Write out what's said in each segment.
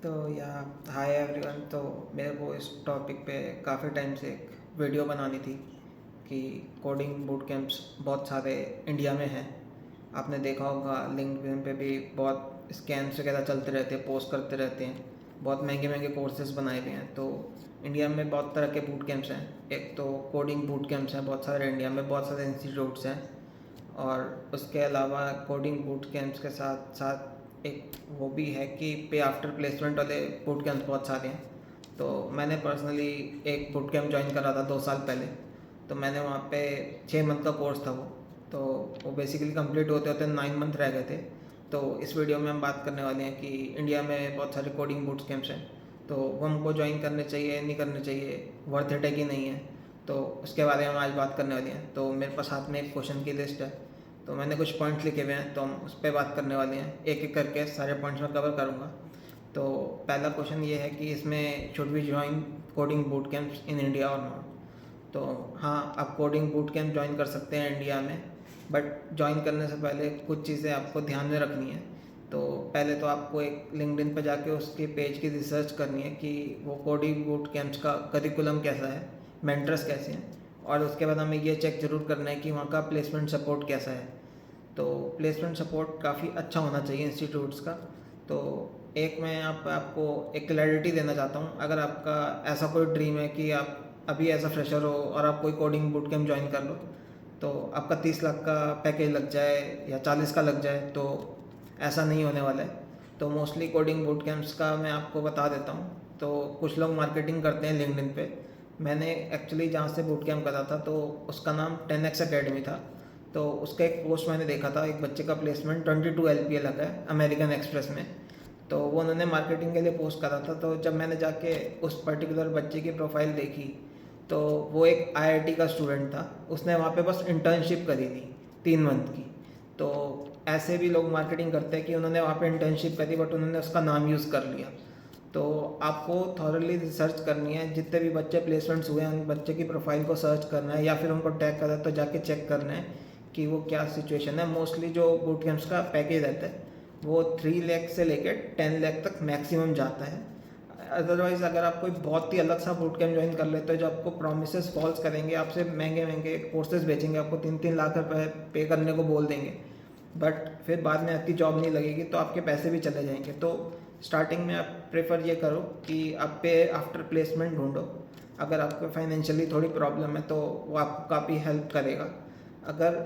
तो या hi everyone. तो मेरे को इस टॉपिक पे काफ़ी टाइम से एक वीडियो बनानी थी कि कोडिंग बूट कैंप्स बहुत सारे इंडिया में हैं। आपने देखा होगा लिंक्डइन पे भी बहुत स्कैम्स वगैरह चलते रहते हैं, पोस्ट करते रहते हैं। बहुत महंगे महंगे कोर्सेज बनाए हुए हैं। तो इंडिया में बहुत तरह के बूट कैंप्स हैं। एक तो कोडिंग बूट कैंप्स हैं बहुत सारे इंडिया में, बहुत सारे इंस्टीट्यूट्स हैं। और उसके अलावा कोडिंग बूट कैंप्स के साथ साथ एक वो भी है कि पे आफ्टर प्लेसमेंट वाले बूट कैंप्स बहुत सारे हैं। तो मैंने पर्सनली एक बूट कैंप ज्वाइन करा था 2 साल पहले। तो मैंने वहाँ पे 6 मंथ का कोर्स था वो। तो वो बेसिकली कंप्लीट होते होते 9 मंथ रह गए थे। तो इस वीडियो में हम बात करने वाले हैं कि इंडिया में बहुत सारे कोडिंग बूट कैंप्स हैं, तो वो हमको ज्वाइन करने चाहिए नहीं करने चाहिए, वर्थ इट है कि नहीं है। तो उसके बारे में हम आज बात करने वाले हैं। तो मेरे पास हाथ में एक क्वेश्चन की लिस्ट है, तो मैंने कुछ पॉइंट्स लिखे हुए हैं, तो हम उस पर बात करने वाले हैं। एक एक करके सारे पॉइंट्स मैं कवर करूँगा। तो पहला क्वेश्चन ये है कि इसमें should we join coding boot camps in India और नॉट। तो हाँ, आप कोडिंग बूट कैंप ज्वाइन कर सकते हैं इंडिया में, बट ज्वाइन करने से पहले कुछ चीज़ें आपको ध्यान में रखनी है। तो पहले तो आपको एक लिंक्डइन पर जाके उसके पेज की रिसर्च करनी है कि वो कोडिंग बूट कैंप्स का करिकुलम कैसा है, मेंटर्स कैसे हैं। और उसके बाद हमें ये चेक ज़रूर करना है कि वहाँ का प्लेसमेंट सपोर्ट कैसा है। तो प्लेसमेंट सपोर्ट काफ़ी अच्छा होना चाहिए इंस्टीट्यूट्स का। तो एक मैं आपको एक क्लैरिटी देना चाहता हूँ। अगर आपका ऐसा कोई ड्रीम है कि आप अभी एज अ फ्रेशर हो और आप कोई कोडिंग बूट कैंप ज्वाइन कर लो, तो आपका 30 लाख का पैकेज लग जाए या 40 का लग जाए, तो ऐसा नहीं होने वाला है। तो मोस्टली कोडिंग बूट कैंप्स का मैं आपको बता देता हूँ। तो कुछ लोग मार्केटिंग करते हैं लिंक्डइन पे। मैंने एक्चुअली जहाँ से बूट कैंप करा था तो उसका नाम 10x अकेडमी था। तो उसका एक पोस्ट मैंने देखा था, एक बच्चे का प्लेसमेंट 22 LPA लगा है अमेरिकन एक्सप्रेस में। तो वो उन्होंने मार्केटिंग के लिए पोस्ट करा था। तो जब मैंने जाके उस पर्टिकुलर बच्चे की प्रोफाइल देखी, तो वो एक IIT का स्टूडेंट था। उसने वहाँ पे बस इंटर्नशिप करी थी 3 मंथ की। तो ऐसे भी लोग मार्केटिंग करते हैं कि उन्होंने वहाँ पे इंटर्नशिप करी बट उन्होंने उसका नाम यूज़ कर लिया। तो आपको थॉरली रिसर्च करनी है। जितने भी बच्चे प्लेसमेंट्स हुए हैं उन बच्चे की प्रोफाइल को सर्च करना है, या फिर उनको टैग करा तो जाके चेक करना है कि वो क्या सिचुएशन है। मोस्टली जो बूट कैंप्स का पैकेज रहता है वो 3 लाख से लेकर 10 लाख तक मैक्सिमम जाता है। अदरवाइज़ अगर आप कोई बहुत ही अलग सा बूट कैंप ज्वाइन कर लेते हो जो आपको प्रोमिस फॉल्स करेंगे, आपसे महंगे महंगे कोर्सेज बेचेंगे, आपको 3-3 लाख रुपए पे करने को बोल देंगे, बट फिर बाद में आपकी जॉब नहीं लगेगी तो आपके पैसे भी चले जाएंगे। तो स्टार्टिंग में आप प्रेफर ये करो कि आप पे आफ्टर प्लेसमेंट ढूंढो। अगर आपको फाइनेंशियली थोड़ी प्रॉब्लम है तो वो आपको काफ़ी हेल्प करेगा। अगर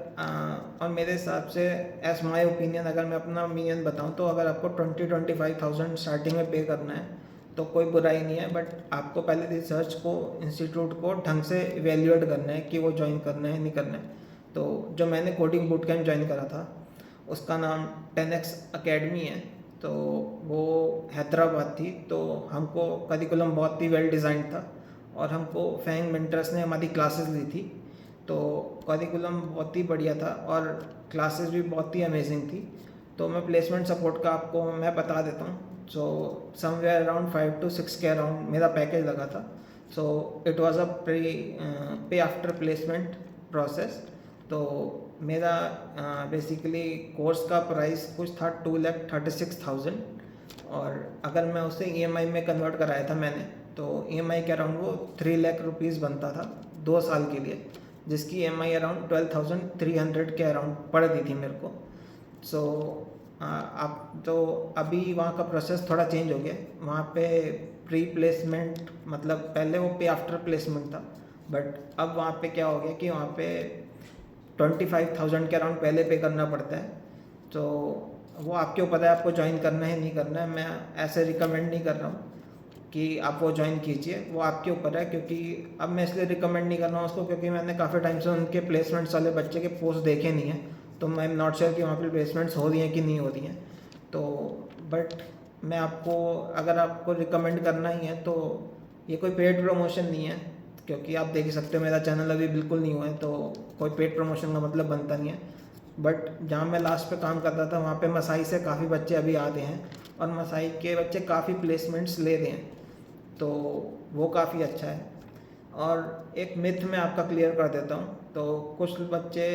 और मेरे हिसाब से एज माय ओपिनियन, अगर मैं अपना ओपिनियन बताऊं, तो अगर आपको 20-25,000 स्टार्टिंग में पे करना है तो कोई बुराई नहीं है, बट आपको पहले रिसर्च को, इंस्टीट्यूट को ढंग से इवेल्युएट करना है कि वो ज्वाइन करना है नहीं करना है। तो जो मैंने कोडिंग बूट कैंप ज्वाइन करा था उसका नाम 10x अकेडमी है। तो वो हैदराबाद थी। तो हमको करिकुलम बहुत ही वेल डिज़ाइंड था और हमको फैंग मेंटर्स ने हमारी क्लासेस ली थी। तो करिकुलम बहुत ही बढ़िया था और क्लासेस भी बहुत ही अमेजिंग थी। तो मैं प्लेसमेंट सपोर्ट का आपको मैं बता देता हूँ। सो समवेयर अराउंड 5 to 6 के अराउंड मेरा पैकेज लगा था। सो इट वाज अ पे आफ्टर प्लेसमेंट प्रोसेस। तो मेरा बेसिकली कोर्स का प्राइस कुछ था 2,36,000। और अगर मैं उसे EMI में कन्वर्ट कराया था मैंने, तो EMI के अराउंड वो 3 लाख रुपीज़ बनता था 2 साल के लिए, जिसकी EMI अराउंड 12,300 के अराउंड पड़ रही थी मेरे को। सो आप तो अभी वहाँ का प्रोसेस थोड़ा चेंज हो गया। वहाँ पे प्री प्लेसमेंट, मतलब पहले वो पे आफ्टर प्लेसमेंट था, बट अब वहाँ पे क्या हो गया कि वहाँ पे 25,000 के अराउंड पहले पे करना पड़ता है। तो वो आपके ऊपर है, आपको ज्वाइन करना है नहीं करना है। मैं ऐसे रिकमेंड नहीं कर रहा हूँ कि आप वो ज्वाइन कीजिए, वो आपके ऊपर है। क्योंकि अब मैं इसलिए रिकमेंड नहीं कर रहा हूँ उसको क्योंकि मैंने काफ़ी टाइम से उनके प्लेसमेंट्स वाले बच्चे के पोस्ट देखे नहीं हैं। तो मैं नॉट श्योर कि वहाँ पे प्लेसमेंट्स हो रही हैं कि नहीं हो रही हैं। तो बट मैं आपको, अगर आपको रिकमेंड करना ही है तो ये कोई पेड प्रमोशन नहीं है, क्योंकि आप देख ही सकते हो मेरा चैनल अभी बिल्कुल नहीं हुआ है, तो कोई पेड प्रमोशन का मतलब बनता नहीं है। बट जहाँ मैं लास्ट पे काम करता था वहाँ पे मसाई से काफ़ी बच्चे अभी आते हैं और मसाई के बच्चे काफ़ी प्लेसमेंट्स ले रहे हैं। तो वो काफ़ी अच्छा है। और एक मिथ मैं आपका क्लियर कर देता हूँ। तो कुछ बच्चे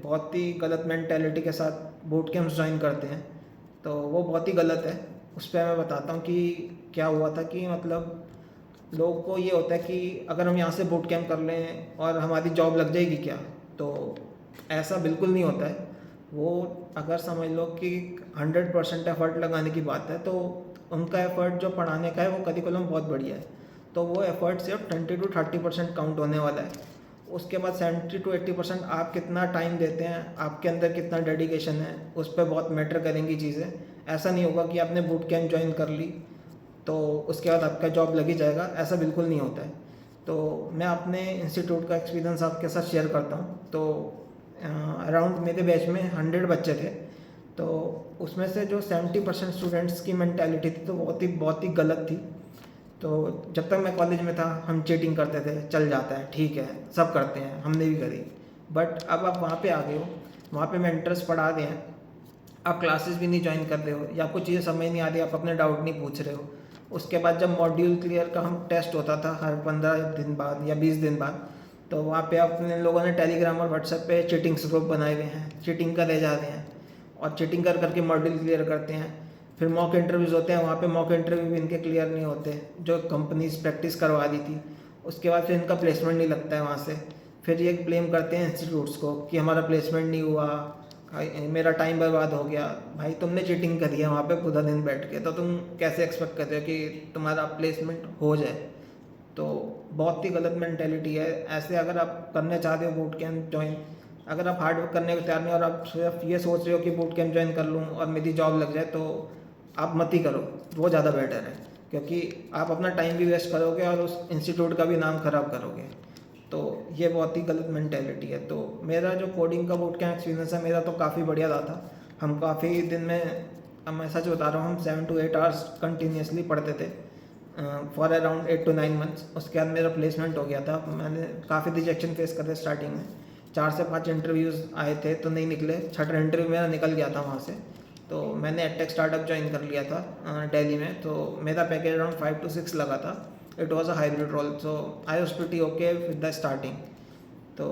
बहुत ही गलत मेंटेलिटी के साथ बूट कैंप्स ज्वाइन करते हैं, तो वो बहुत ही गलत है। उस पर मैं बताता हूँ कि क्या हुआ था कि मतलब लोगों को ये होता है कि अगर हम यहाँ से बूट कैंप कर लें और हमारी जॉब लग जाएगी क्या, तो ऐसा बिल्कुल नहीं होता है। वो अगर समझ लो कि 100% एफर्ट लगाने की बात है, तो उनका एफर्ट जो पढ़ाने का है वो करिकुलम बहुत बढ़िया है, तो वो एफर्ट सिर्फ 20 to 30% काउंट होने वाला है। उसके बाद 70 to 80% आप कितना टाइम देते हैं, आपके अंदर कितना डेडिकेशन है, उस पर बहुत मैटर करेंगी चीज़ें। ऐसा नहीं होगा कि आपने बूट कैंप ज्वाइन कर ली तो उसके बाद आपका जॉब लग ही जाएगा, ऐसा बिल्कुल नहीं होता है। तो मैं अपने इंस्टीट्यूट का एक्सपीरियंस आपके साथ शेयर करता हूँ। तो अराउंड मेरे बैच में 100 बच्चे थे, तो उसमें से जो 70% स्टूडेंट्स की मैंटेलिटी थी तो बहुत ही गलत थी। तो जब तक मैं कॉलेज में था हम चीटिंग करते थे, चल जाता है, ठीक है, सब करते हैं, हमने भी करी। बट अब आप वहाँ पे आ गए हो, वहाँ पे मेंटर्स पढ़ा रहे हैं, आप क्लासेस भी नहीं ज्वाइन कर रहे हो या आपको चीज़ें समझ नहीं आ रही, आप अपने डाउट नहीं पूछ रहे हो। उसके बाद जब मॉड्यूल क्लियर का हम टेस्ट होता था हर 15 दिन बाद या 20 दिन बाद, तो वहाँ पे अपने लोगों ने टेलीग्राम और व्हाट्सएप पे चीटिंग्स ग्रुप बनाए हुए हैं, चीटिंग कर रह जा रहे हैं और चीटिंग कर करके मॉड्यूल क्लियर करते हैं। फिर मॉक इंटरव्यूज़ होते हैं, वहाँ पे मॉक इंटरव्यू भी इनके क्लियर नहीं होते जो कंपनीज प्रैक्टिस करवा दी थी। उसके बाद फिर इनका प्लेसमेंट नहीं लगता है वहाँ से। फिर ये ब्लेम करते हैं इंस्टीट्यूट्स को कि हमारा प्लेसमेंट नहीं हुआ, मेरा टाइम बर्बाद हो गया। भाई तुमने चीटिंग करी है वहाँ पे पूरा दिन बैठ के, तो तुम कैसे एक्सपेक्ट करते हो कि तुम्हारा प्लेसमेंट हो जाए। तो बहुत ही गलत मेंटेलिटी है। ऐसे अगर आप करने चाहते हो बूट कैंप ज्वाइन, अगर आप हार्ड वर्क करने को तैयार नहीं और आप सिर्फ ये सोच रहे हो कि बूट कैंप ज्वाइन कर लूँ और मेरी जॉब लग जाए, तो आप मत ही करो, वो ज़्यादा बेटर है। क्योंकि आप अपना टाइम भी वेस्ट करोगे और उस इंस्टीट्यूट का भी नाम ख़राब करोगे। तो ये बहुत ही गलत मेंटेलिटी है। तो मेरा जो कोडिंग का बूट कैंप एक्सपीरियंस है, मेरा तो काफ़ी बढ़िया रहा था। हम काफ़ी दिन में, अब मैं सच बता रहा हूँ, हम 7 to 8 आवर्स कंटिन्यूसली पढ़ते थे फॉर अराउंड 8 to 9 मंथ्स। उसके बाद मेरा प्लेसमेंट हो गया था। मैंने काफ़ी रिजेक्शन फेस करे स्टार्टिंग में, 4 से 5 इंटरव्यूज़ आए थे तो नहीं निकले, छठा इंटरव्यू मेरा निकल गया था वहाँ से। तो मैंने एडटेक स्टार्टअप ज्वाइन कर लिया था दिल्ली में। तो मेरा पैकेज अराउंड 5 to 6 लगा था। It was a hybrid role, so I was pretty okay with the starting. तो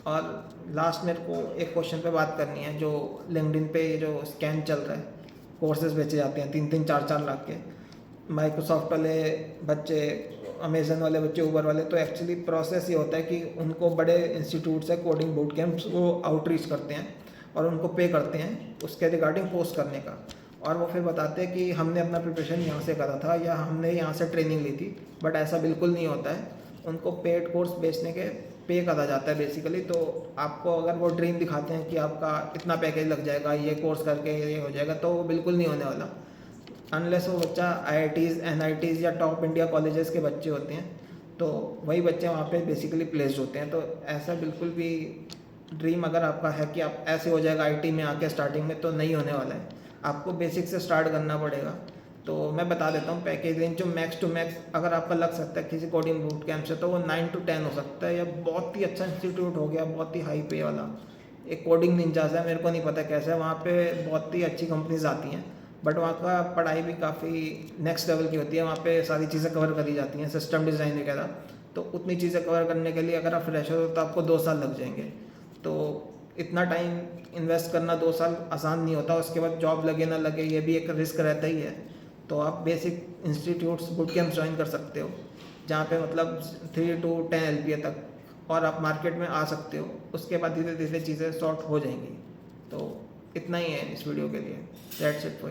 और लास्ट मेरे को एक क्वेश्चन पे बात करनी है, जो लिंक्डइन पे ये जो स्कैम चल रहा है, कोर्सेज बेचे जाते हैं 3-3 4-4 लाख के, माइक्रोसॉफ्ट वाले बच्चे, अमेजन वाले बच्चे, ऊबर वाले। तो एक्चुअली प्रोसेस ये होता है कि उनको बड़े इंस्टीट्यूट से कोडिंग बूट कैंप्स वो आउटरीच करते हैं और उनको पे करते हैं उसके रिगार्डिंग पोस्ट करने का, और वो फिर बताते हैं कि हमने अपना प्रिपरेशन यहाँ से करा था या हमने यहाँ से ट्रेनिंग ली थी। बट ऐसा बिल्कुल नहीं होता है, उनको पेड कोर्स बेचने के पे करा जाता है बेसिकली। तो आपको अगर वो ड्रीम दिखाते हैं कि आपका इतना पैकेज लग जाएगा, ये कोर्स करके ये हो जाएगा, तो वो बिल्कुल नहीं होने वाला। अनलेस वो बच्चा IITs NITs या टॉप इंडिया कॉलेजेस के बच्चे होते हैं, तो वही बच्चे वहाँ पे बेसिकली प्लेस्ड होते हैं। तो ऐसा बिल्कुल भी ड्रीम अगर आपका है कि आप ऐसे हो जाएगा IT में आके स्टार्टिंग में, तो नहीं होने वाला है। आपको बेसिक से स्टार्ट करना पड़ेगा। तो मैं बता देता हूँ पैकेज रेंज जो मैक्स टू मैक्स अगर आपका लग सकता है किसी कोडिंग बूट कैंप से, तो वो 9 to 10 हो सकता है, या बहुत ही अच्छा इंस्टीट्यूट हो गया, बहुत ही हाई पे वाला। एक कोडिंग निंजास है, मेरे को नहीं पता कैसा है, वहाँ पे बहुत ही अच्छी कंपनीज आती हैं। बट वहाँ का पढ़ाई भी काफ़ी नेक्स्ट लेवल की होती है, वहाँ पे सारी चीज़ें कवर करी जाती हैं, सिस्टम डिज़ाइन वगैरह। तो उतनी चीज़ें कवर करने के लिए अगर आप फ्रेशर हो तो आपको 2 साल लग जाएंगे। तो इतना टाइम इन्वेस्ट करना 2 साल आसान नहीं होता। उसके बाद जॉब लगे ना लगे ये भी एक रिस्क रहता ही है। तो आप basic institutes boot camp join कर सकते हो, जहाँ पे मतलब 3 to 10 LPA तक, और आप मार्केट में आ सकते हो। उसके बाद धीरे धीरे चीज़ें सॉर्ट हो जाएंगी। तो इतना ही है इस वीडियो के लिए। That's it for